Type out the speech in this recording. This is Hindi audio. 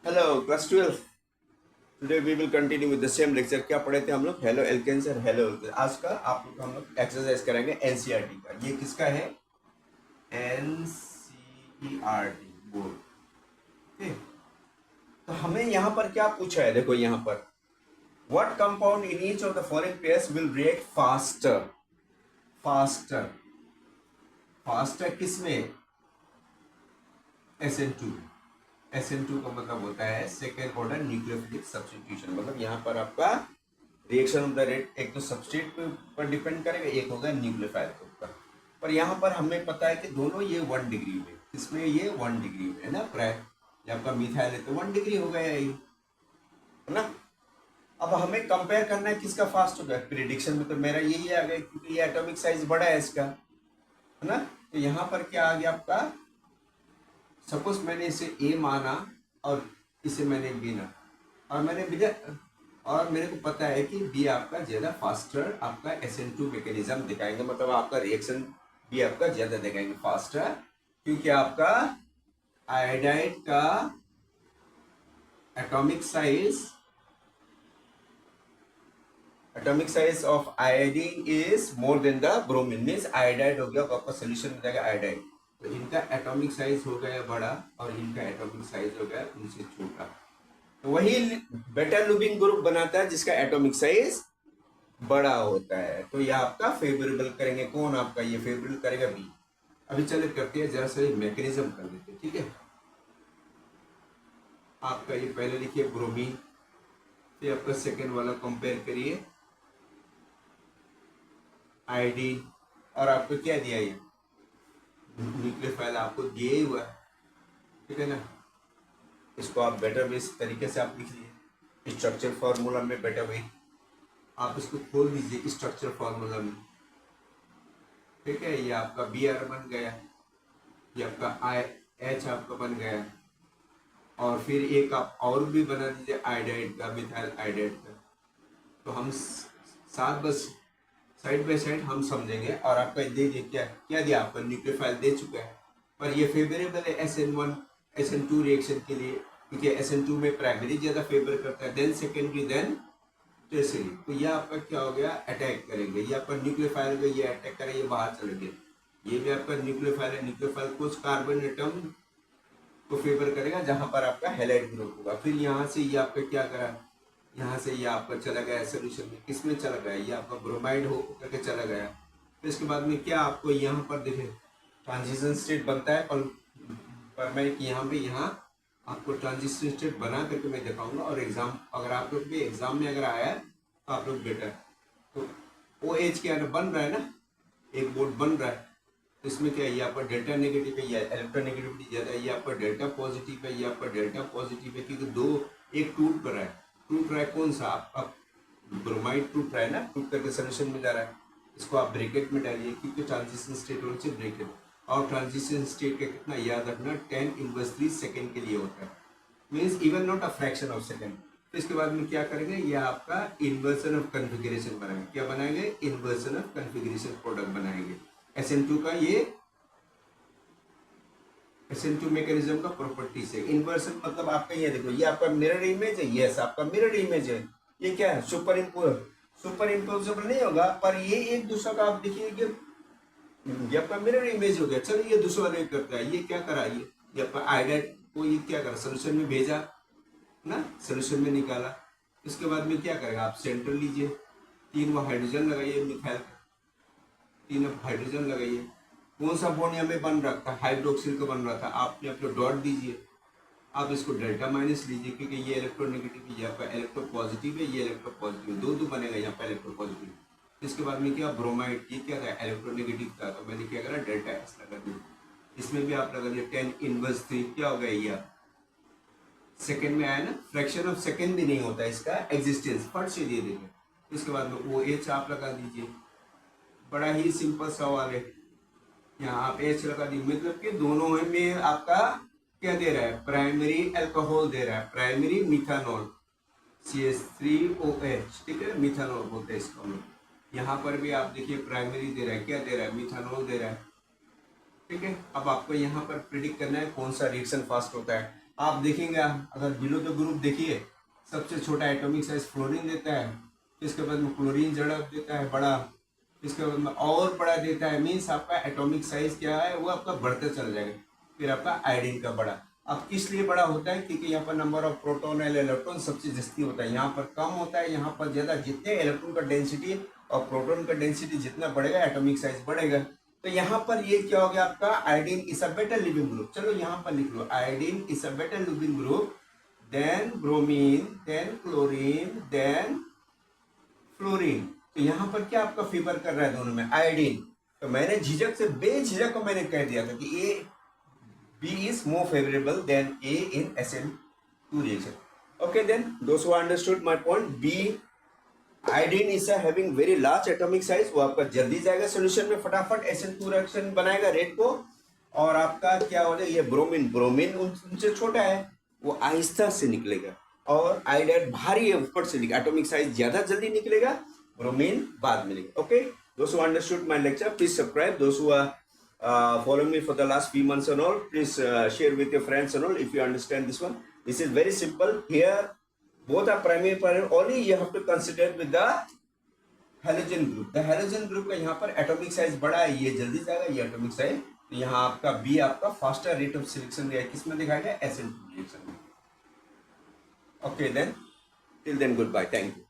Hello class 12। Today we will continue with the same lecture. क्या पढ़े थे हम लोग? हेलो एल्केन्स और हेलो एल्केन्स। आज का आप लोग हम लोग एक्सरसाइज करेंगे एनसीईआरटी का। ये किसका है? NCERT board. ठीक। तो हमें यहाँ पर क्या पूछा है, देखो यहाँ पर what compound in each of the following pairs will react faster. Faster faster किसमें? SN2। SN2 का मतलब होता है सेकेंड ऑर्डर न्यूक्लियोफिलिक सब्स्टिट्यूशन। मतलब यहाँ पर आपका रिएक्शन ऑफ द रेट एक तो सबस्ट्रेट पर डिपेंड करेगा, एक होगा न्यूक्लियोफाइल के ऊपर। पर यहाँ पर हमें पता है कि दोनों ये 1 डिग्री में, इसमें ये 1 डिग्री में है ना। प्राय जब आपका मिथाइल है तो 1 डिग्री हो गया ये, है ना। अब हमें कंपेयर करना है किसका फास्ट होगा। प्रिडिक्शन में तो मेरा यही आ गया क्योंकि ये एटॉमिक साइज बड़ा है इसका, है ना। तो यहाँ पर क्या आ गया आपका, सपोज मैंने इसे ए माना और इसे मैंने बी ना, और मैंने बिना, और मेरे को पता है कि बी आपका ज़्यादा फास्टर आपका SN2 मैकेनिज्म दिखाएंगे, मतलब आपका रिएक्शन बी आपका ज़्यादा दिखाएंगे फास्टर, क्योंकि आपका आयोडाइड का atomic size of iodine is more than the bromine. Means iodide हो गया आपका सोल्यूशन हो जाएगा आयोडाइड, तो इनका एटॉमिक साइज हो गया बड़ा और इनका एटॉमिक साइज हो गया उनसे छोटा। तो वही बेटा लुबिंग ग्रुप बनाता है जिसका एटॉमिक साइज बड़ा होता है। तो ये आपका फेवरेबल करेंगे, कौन आपका ये फेवरेबल करेगा? बी। अभी चले करते हैं जरा सा मैकेनिज्म कर देते हैं, ठीक है। आपका ये पहले लिखिए ब्रोमीन, फिर आपका सेकेंड वाला कंपेयर करिए आयोडीन, और आपको क्या दिया ये न्यूक्लियोफाइल आपको दिए हुआ है, ठीक है ना। इसको आप बेटर वे तरीके से आप लिख लीजिए स्ट्रक्चर फार्मूला में। बेटर वे आप इसको खोल दीजिए स्ट्रक्चर फार्मूला में, ठीक है। ये आपका Br बन गया, ये आपका IH आपका बन गया, और फिर एक आप और भी बना दीजिए आयोडाइड का, मिथाइल आयोडाइड का। तो हम साथ बस साइड बाय साइड हम समझेंगे। और आपका दे दिए क्या क्या दिया, आपका न्यूक्लियोफाइल दे चुका है, पर ये फेवरेबल है SN1 SN2 रिएक्शन के लिए, क्योंकि SN2 में प्राइमरी ज़्यादा फेवर करता है, देन सेकेंडरी, देन टर्शियरी। तो ये आपका क्या हो गया, अटैक करेंगे। ये आपका न्यूक्लियोफाइल को ये अटैक करेंगे, ये बाहर चले गए। ये भी आपका न्यूक्लियोफाइल है, न्यूक्लियोफाइल कुछ कार्बन एटम को फेवर करेगा जहां पर आपका हैलाइड ग्रुप होगा। फिर यहाँ से ये आपका क्या करा, यहाँ से ये आपका चला गया सोल्यूशन में, किसमें चला गया, ये आपका ब्रोमाइड हो करके चला गया। फिर इसके बाद में क्या आपको यहाँ पर देखे ट्रांजिशन स्टेट बनता है, पर मैं यहाँ पे यहाँ आपको ट्रांजिशन स्टेट बना करके मैं दिखाऊंगा। और एग्जाम अगर आप लोग भी एग्जाम में अगर आया है तो आप लोग बेटर, तो OH क्या बन रहा है ना, एक बोर्ड बन रहा है। तो इसमें क्या है, ये आपका डेल्टा नेगेटिव है, ये इलेक्ट्रोनेगेटिविटी ज़्यादा है, ये आपका डेल्टा पॉजिटिव है, ये आपका डेल्टा पॉजिटिव है, क्योंकि दो एक टूट रहा है। टूट रहा है कौन सा, आपका ब्रोमाइड टूट रहा है ना, टूट करके सोल्यूशन में जा रहा है। इसको आप ब्रेकेट में डालिए, क्योंकि ट्रांजिशन स्टेट होने से ब्रेकेट, और ट्रांजिशन स्टेट का कितना याद रखना, 10⁻³ सेकेंड के लिए होता है। Means even not a fraction of second. तो इसके बाद में क्या करेंगे, ये आपका इन्वर्सन ऑफ कन्फिग्रेशन बनाएंगे। क्या बनाएंगे, इन्वर्सन ऑफ कन्फिग्रेशन प्रोडक्ट बनाएंगे। SN2 का ये SN2 मैकेनिज्म का प्रॉपर्टीज है। इन्वर्सन मतलब आपका ये देखो, ये आपका मिरर इमेज है, यस आपका मिरर इमेज है। ये क्या है, सुपर इम्पोजेबल नहीं होगा, पर ये एक दूसरा का आप देखिए ये आपका मिरर इमेज हो गया। चलो ये दूसरा वाले करता है, ये क्या करा, ये आपका आयोडाइड को ये क्या करा, सोल्यूशन में भेजा ना, सोल्यूशन में निकाला। इसके बाद में क्या करेगा, आप सेंटर लीजिए, 3 वो हाइड्रोजन लगाइए, मिथाइल 3 हाइड्रोजन लगाइए। कौन सा बॉन्ड यहाँ में बन रहा था, हाइड्रोक्सिल का बन रहा था, आपने अपना डॉट दीजिए। आप इसको डेल्टा माइनस लीजिए, क्योंकि ये इलेक्ट्रोनेगेटिव है, ये आपका इलेक्ट्रो पॉजिटिव है, ये इलेक्ट्रो पॉजिटिव है, दो बनेगा यहाँ पर इलेक्ट्रो पॉजिटिव। इसके बाद में क्या, ब्रोमाइड, ये क्या था, इलेक्ट्रोनेगेटिव था, तो मैंने क्या करा, डेल्टा S लगा दिया। इसमें भी आप लगा दिया 10⁻3, क्या हो गया, ये सेकेंड में आया ना, फ्रैक्शन ऑफ सेकेंड भी नहीं होता इसका एग्जिस्टेंस, फट से दे देंगे। इसके बाद में OH आप लगा दीजिए, बड़ा ही सिंपल सवाल है। यहाँ आप H लगा दी, मतलब कि दोनों में आपका क्या दे रहा है, प्राइमरी अल्कोहल दे रहा है, प्राइमरी मिथानॉल CH3OH, ठीक है, मिथानॉल बोलते हैं इसको हम लोग। यहाँ पर भी आप देखिए प्राइमरी दे रहा है, क्या दे रहा है, मिथानॉल दे रहा है, ठीक है। अब आपको यहाँ पर प्रिडिक्ट करना है कौन सा रिएक्शन फास्ट होता है। आप देखेंगे, अगर बिलो द ग्रुप देखिए, सबसे छोटा एटॉमिक साइज फ्लोरीन देता है, इसके बाद में क्लोरीन जड़ा देता है बड़ा, इसके बाद में और बड़ा देता है, मीन्स आपका एटॉमिक साइज क्या है वो आपका बढ़ते चल जाएगा। फिर आपका आयोडीन का बड़ा, अब किस लिए बड़ा होता है, क्योंकि यहाँ पर number of proton and electron सबसे जास्ती होता है, यहाँ पर कम होता है, यहाँ पर ज़्यादा। जितने इलेक्ट्रॉन का डेंसिटी और प्रोटॉन का डेंसिटी जितना बढ़ेगा, एटॉमिक साइज बढ़ेगा। तो यहाँ पर ये क्या हो गया आपका, iodine is a better leaving group. चलो यहाँ पर लिख लो, iodine is a better leaving group than bromine, than chlorine, than fluorine. तो यहाँ पर क्या आपका फेवर कर रहा है दोनों में, आयोडीन। तो मैंने झिझक से, बेझिझक को मैंने कह दिया था कि ए B is more favorable than A in SN2 reaction. Okay, then those who understood my point, B iodine is having very large atomic size, वो आपका जल्दी जाएगा सोल्यूशन में, फटाफट SN2 रिएक्शन बनाएगा रेड को। और आपका क्या हो जाएगा, ये ब्रोमीन, ब्रोमीन उनसे छोटा है, वो आहिस्ता से निकलेगा। और आयोडाइड भारी है, ऊपर से एटॉमिक साइज ज्यादा जल्दी निकलेगा, ब्रोमीन बाद में निकलेगा। Okay, those who understood my lecture, please subscribe. Those who are following me for the last few months and all, please share with your friends and all if you understand this one. This is very simple. Here both are primary parent, only you have to consider with the halogen group. The halogen group का यहाँ पर एटॉमिक साइज बड़ा है, ये जल्दी जाएगा, ये एटॉमिक साइज। तो यहाँ आपका बी आपका फास्टर रेट ऑफ सिलेक्शन किसमें दिखाएगा, SN2 रिएक्शन में। Okay then, till then good bye, thank you.